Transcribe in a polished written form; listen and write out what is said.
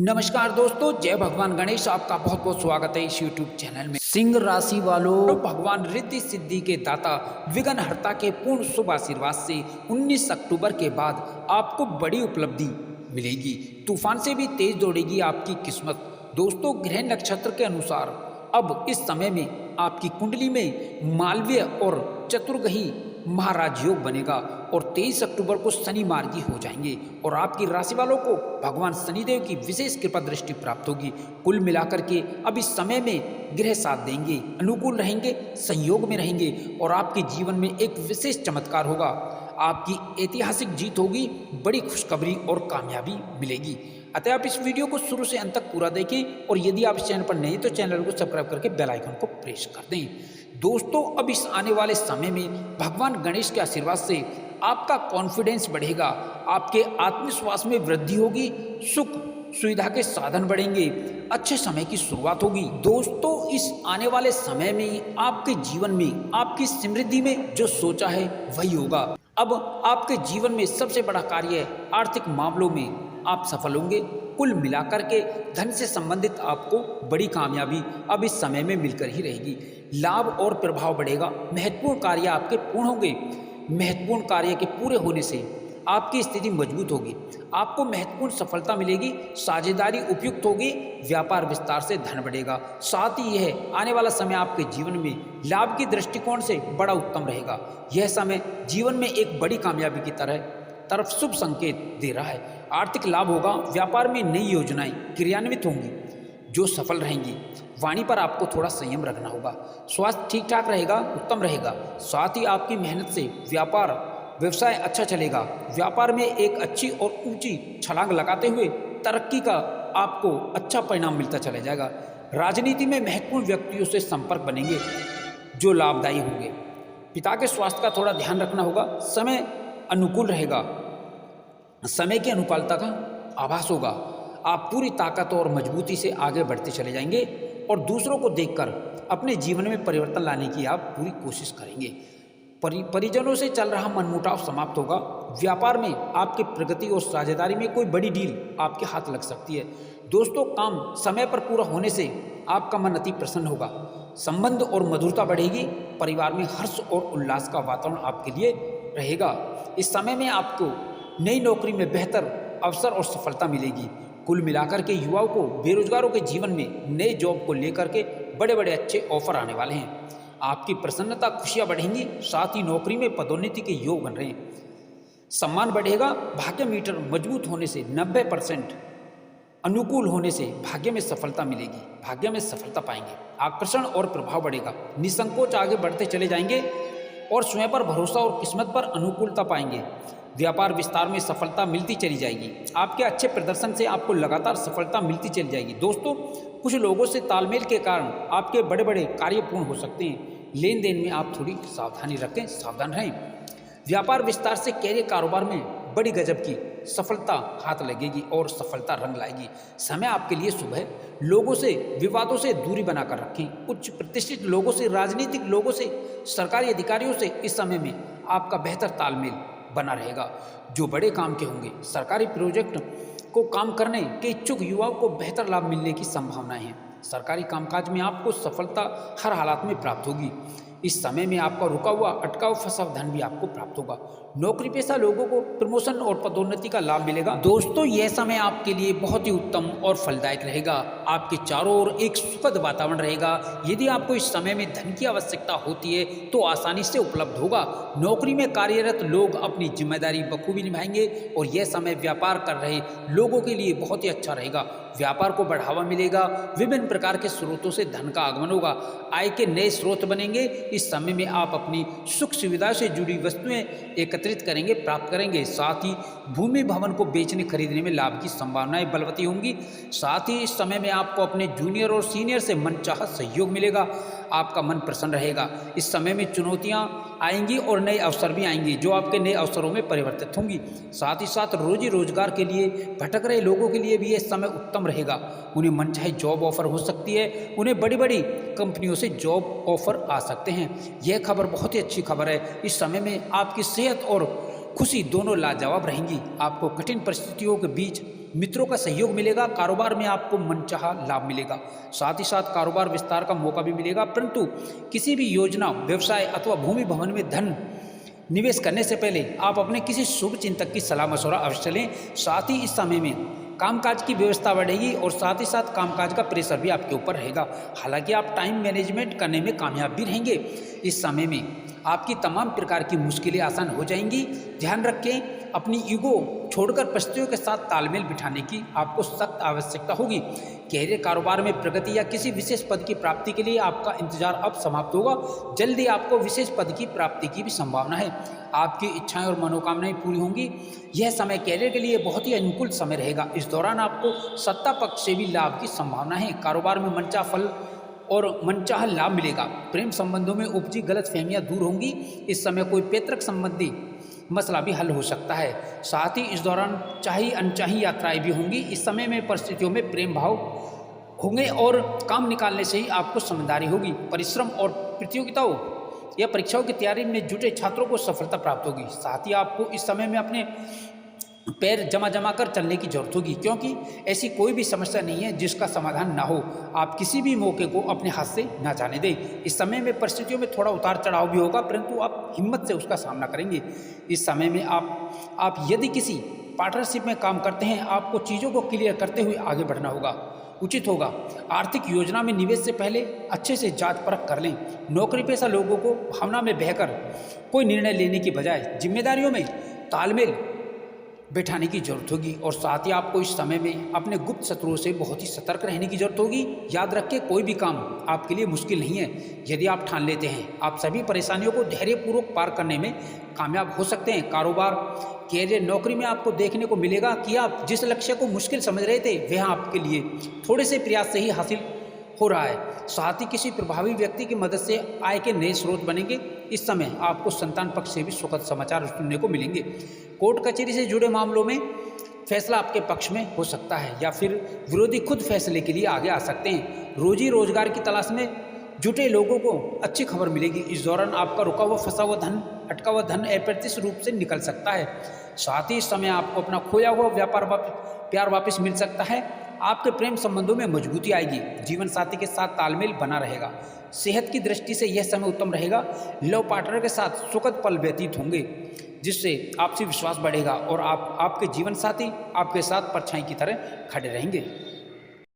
नमस्कार दोस्तों, जय भगवान गणेश। आपका बहुत बहुत स्वागत है इस YouTube चैनल में। सिंह राशि वालों, भगवान रिद्धि सिद्धि के दाता विघ्नहर्ता के पूर्ण शुभ आशीर्वाद से 19 अक्टूबर के बाद आपको बड़ी उपलब्धि मिलेगी। तूफान से भी तेज दौड़ेगी आपकी किस्मत। दोस्तों, ग्रह नक्षत्र के अनुसार अब इस समय में आपकी कुंडली में मालवीय और चतुर्ग्रही महाराज योग बनेगा और 23 अक्टूबर को शनि मार्गी हो जाएंगे और आपकी राशि वालों को भगवान शनिदेव की विशेष कृपा दृष्टि प्राप्त होगी। कुल मिलाकर के अब इस समय में ग्रह साथ देंगे, अनुकूल रहेंगे, संयोग में रहेंगे और आपके जीवन में एक विशेष चमत्कार होगा। आपकी ऐतिहासिक जीत होगी, बड़ी खुशखबरी और कामयाबी मिलेगी। अतः आप इस वीडियो को शुरू से अंत तक पूरा देखें और यदि आप इस चैनल पर नए तो चैनल को सब्सक्राइब करके बेल आइकन को प्रेस कर दें। दोस्तों, अब इस आने वाले समय में भगवान गणेश के आशीर्वाद से आपका कॉन्फिडेंस बढ़ेगा, आपके आत्मविश्वास में वृद्धि होगी, सुख सुविधा के साधन बढ़ेंगे, अच्छे समय की शुरुआत होगी। दोस्तों, इस आने वाले समय में आपके जीवन में आपकी समृद्धि में जो सोचा है वही होगा। अब आपके जीवन में सबसे बड़ा कार्य है, आर्थिक मामलों में आप सफल होंगे। कुल मिलाकर के धन से संबंधित आपको बड़ी कामयाबी अब इस समय में मिलकर ही रहेगी। लाभ और प्रभाव बढ़ेगा, महत्वपूर्ण कार्य आपके पूर्ण होंगे। महत्वपूर्ण कार्य के पूरे होने से आपकी स्थिति मजबूत होगी, आपको महत्वपूर्ण सफलता मिलेगी, साझेदारी उपयुक्त होगी, व्यापार विस्तार से धन बढ़ेगा। साथ ही यह आने वाला समय आपके जीवन में लाभ की दृष्टिकोण से बड़ा उत्तम रहेगा। यह समय जीवन में एक बड़ी कामयाबी की तरफ शुभ संकेत दे रहा है। आर्थिक लाभ होगा, व्यापार में नई योजनाएं क्रियान्वित होंगी जो सफल रहेंगी। वाणी पर आपको थोड़ा संयम रखना होगा। स्वास्थ्य ठीक ठाक रहेगा, उत्तम रहेगा। साथ ही आपकी मेहनत से व्यवसाय अच्छा चलेगा। व्यापार में एक अच्छी और ऊंची छलांग लगाते हुए तरक्की का आपको अच्छा परिणाम मिलता चला जाएगा। राजनीति में महत्वपूर्ण व्यक्तियों से संपर्क बनेंगे जो लाभदायी होंगे। पिता के स्वास्थ्य का थोड़ा ध्यान रखना होगा। समय अनुकूल रहेगा, समय की अनुकूलता का आभास होगा। आप पूरी ताकत और मजबूती से आगे बढ़ते चले जाएंगे और दूसरों को देखकर अपने जीवन में परिवर्तन लाने की आप पूरी कोशिश करेंगे। परिजनों से चल रहा मनमुटाव समाप्त होगा। व्यापार में आपकी प्रगति और साझेदारी में कोई बड़ी डील आपके हाथ लग सकती है। दोस्तों, काम समय पर पूरा होने से आपका मन अति प्रसन्न होगा। संबंध और मधुरता बढ़ेगी। परिवार में हर्ष और उल्लास का वातावरण आपके लिए रहेगा। इस समय में आपको नई नौकरी में बेहतर अवसर और सफलता मिलेगी। कुल मिलाकर के युवाओं को, बेरोजगारों के जीवन में नए जॉब को लेकर के बड़े बड़े अच्छे ऑफर आने वाले हैं। आपकी प्रसन्नता, खुशियां बढ़ेंगी। साथ ही नौकरी में पदोन्नति के योग बन रहे हैं। सम्मान बढ़ेगा। भाग्य मीटर मजबूत होने से 90% अनुकूल होने से भाग्य में सफलता मिलेगी, भाग्य में सफलता पाएंगे। आकर्षण और प्रभाव बढ़ेगा। निसंकोच आगे बढ़ते चले जाएंगे और स्वयं पर भरोसा और किस्मत पर अनुकूलता पाएंगे। व्यापार विस्तार में सफलता मिलती चली जाएगी। आपके अच्छे प्रदर्शन से आपको लगातार सफलता मिलती चली जाएगी। दोस्तों, कुछ लोगों से तालमेल के कारण आपके बड़े बड़े कार्य पूर्ण हो सकते हैं। लेन देन में आप थोड़ी सावधानी रखें, सावधान रहें। व्यापार विस्तार से कैरियर कारोबार में बड़ी गजब की सफलता हाथ लगेगी और सफलता रंग लाएगी। समय आपके लिए शुभ है। लोगों से, विवादों से दूरी बनाकर रखें। उच्च प्रतिष्ठित लोगों से, राजनीतिक लोगों से, सरकारी अधिकारियों से इस समय में आपका बेहतर तालमेल बना रहेगा जो बड़े काम के होंगे। सरकारी प्रोजेक्ट को काम करने के इच्छुक युवाओं को बेहतर लाभ मिलने की संभावनाएं हैं। सरकारी कामकाज में आपको सफलता हर हालात में प्राप्त होगी। इस समय में आपका रुका हुआ, अटका हुआ फंसा धन भी आपको प्राप्त होगा। नौकरी पेशा लोगों को प्रमोशन और पदोन्नति का लाभ मिलेगा। दोस्तों, यह समय आपके लिए बहुत ही उत्तम और फलदायक रहेगा। आपके चारों ओर एक सुखद वातावरण रहेगा। यदि आपको इस समय में धन की आवश्यकता होती है तो आसानी से उपलब्ध होगा। नौकरी में कार्यरत लोग अपनी जिम्मेदारी बखूबी निभाएंगे और यह समय व्यापार कर रहे लोगों के लिए बहुत ही अच्छा रहेगा। व्यापार को बढ़ावा मिलेगा। विभिन्न प्रकार के स्रोतों से धन का आगमन होगा। आय के नए स्रोत बनेंगे। इस समय में आप अपनी सुख सुविधा से जुड़ी वस्तुएं एकत्रित करेंगे, प्राप्त करेंगे। साथ ही भूमि भवन को बेचने खरीदने में लाभ की संभावनाएं बलवती होंगी। साथ ही इस समय में आपको अपने जूनियर और सीनियर से मनचाहा सहयोग मिलेगा। आपका मन प्रसन्न रहेगा। इस समय में चुनौतियां आएंगी और नए अवसर भी आएंगे जो आपके नए अवसरों में परिवर्तित होंगी। साथ ही साथ रोजी रोजगार के लिए भटक रहे लोगों के लिए भी यह समय उत्तम रहेगा। उन्हें मनचाहे जॉब ऑफर हो सकती है। उन्हें बड़ी बड़ी कंपनियों से जॉब ऑफर आ सकते हैं। यह खबर बहुत ही अच्छी खबर है। इस समय में आपकी सेहत और खुशी दोनों लाजवाब रहेंगी। आपको कठिन परिस्थितियों के बीच मित्रों का सहयोग मिलेगा, कारोबार में आपको मनचाहा लाभ मिलेगा। साथ ही साथ कारोबार विस्तार का मौका भी मिलेगा, परंतु किसी भी योजना, व्यवसाय अथवा भूमि भवन में धन निवेश करने से पहले आप अपने किसी शुभ चिंतक की सलाह मशवरा अवश्य लें। साथ ही इस समय में कामकाज की व्यवस्था बढ़ेगी और साथ ही साथ कामकाज का प्रेशर भी आपके ऊपर रहेगा। हालांकि आप टाइम मैनेजमेंट करने में कामयाब भी रहेंगे। इस समय में आपकी तमाम प्रकार की मुश्किलें आसान हो जाएंगी। ध्यान रखें, अपनी ईगो छोड़कर परिस्थितियों के साथ तालमेल बिठाने की आपको सख्त आवश्यकता होगी। कैरियर, कारोबार में प्रगति या किसी विशेष पद की प्राप्ति के लिए आपका इंतजार अब समाप्त होगा। जल्दी आपको विशेष पद की प्राप्ति की भी संभावना है। आपकी इच्छाएं और मनोकामनाएं पूरी होंगी। यह समय कैरियर के लिए बहुत ही अनुकूल समय रहेगा। इस दौरान आपको सत्ता पक्ष से भी लाभ की संभावना है। कारोबार में मनचाह फल और मनचाहा लाभ मिलेगा। प्रेम संबंधों में उपजी गलतफहमियां दूर होंगी। इस समय कोई पैतृक संबंधी मसला भी हल हो सकता है। साथ ही इस दौरान चाही अनचाही यात्राएं भी होंगी। इस समय में परिस्थितियों में प्रेम भाव होंगे और काम निकालने से ही आपको समझदारी होगी। परिश्रम और प्रतियोगिताओं या परीक्षाओं की तैयारी में जुटे छात्रों को सफलता प्राप्त होगी। साथ ही आपको इस समय में अपने पैर जमा कर चलने की जरूरत होगी, क्योंकि ऐसी कोई भी समस्या नहीं है जिसका समाधान ना हो। आप किसी भी मौके को अपने हाथ से ना जाने दें। इस समय में परिस्थितियों में थोड़ा उतार चढ़ाव भी होगा, परंतु आप हिम्मत से उसका सामना करेंगे। इस समय में आप यदि किसी पार्टनरशिप में काम करते हैं, आपको चीज़ों को क्लियर करते हुए आगे बढ़ना होगा, उचित होगा। आर्थिक योजना में निवेश से पहले अच्छे से जांच परख कर लें। नौकरी पेशा लोगों को भावना में बहकर कोई निर्णय लेने की बजाय जिम्मेदारियों में तालमेल बैठाने की जरूरत होगी। और साथ ही आपको इस समय में अपने गुप्त शत्रुओं से बहुत ही सतर्क रहने की जरूरत होगी। याद रखें, कोई भी काम आपके लिए मुश्किल नहीं है। यदि आप ठान लेते हैं, आप सभी परेशानियों को धैर्यपूर्वक पार करने में कामयाब हो सकते हैं। कारोबार, कैरियर, नौकरी में आपको देखने को मिलेगा कि आप जिस लक्ष्य को मुश्किल समझ रहे थे, वह आपके लिए थोड़े से प्रयास से ही हासिल हो रहा है। साथ ही किसी प्रभावी व्यक्ति की मदद से आय के नए स्रोत बनेंगे। इस समय आपको संतान पक्ष से भी सुखद समाचार सुनने को मिलेंगे। कोर्ट कचहरी से जुड़े मामलों में फैसला आपके पक्ष में हो सकता है या फिर विरोधी खुद फैसले के लिए आगे आ सकते हैं। रोजी रोजगार की तलाश में जुटे लोगों को अच्छी खबर मिलेगी। इस दौरान आपका रुका हुआ, फंसा हुआ धन, अटका हुआ धन अप्रत्याशित रूप से निकल सकता है। साथ ही इस समय आपको अपना खोया हुआ प्यार वापस मिल सकता है। आपके प्रेम संबंधों में मजबूती आएगी। जीवन साथी के साथ तालमेल बना रहेगा। सेहत की दृष्टि से यह समय उत्तम रहेगा। लव पार्टनर के साथ सुखद पल व्यतीत होंगे, जिससे आपसी विश्वास बढ़ेगा और आपके जीवन साथी आपके साथ परछाई की तरह खड़े रहेंगे।